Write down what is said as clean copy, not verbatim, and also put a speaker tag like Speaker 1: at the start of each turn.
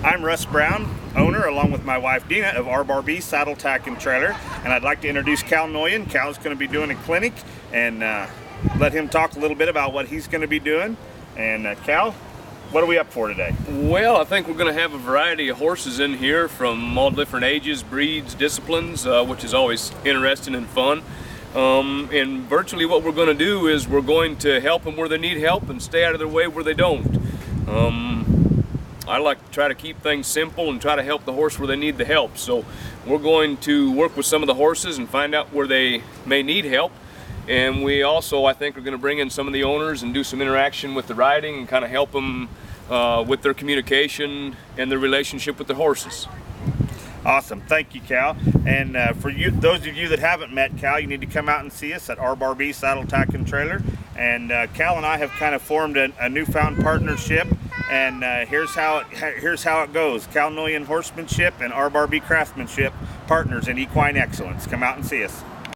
Speaker 1: I'm Russ Brown, owner, along with my wife Dina, of R-Bar-B Saddle Tack and Trailer, and I'd like to introduce Cal Noyan. Cal's going to be doing a clinic, and let him talk a little bit about what he's going to be doing. And Cal, what are we up for today?
Speaker 2: Well, I think we're going to have a variety of horses in here from all different ages, breeds, disciplines, which is always interesting and fun. And virtually what we're going to do is we're going to help them where they need help and stay out of their way where they don't. I like to try to keep things simple and try to help the horse where they need the help. So we're going to work with some of the horses and find out where they may need help. And we also, I think, are going to bring in some of the owners and do some interaction with the riding and kind of help them with their communication and their relationship with the horses.
Speaker 1: Awesome. Thank you, Cal. And for you, those of you that haven't met Cal, you need to come out and see us at R-Bar-B Saddle Tack and Trailer. And Cal and I have kind of formed a newfound partnership. And here's how it goes. Cal Noyan Horsemanship and R-Bar-B Craftsmanship, partners in equine excellence. Come out and see us.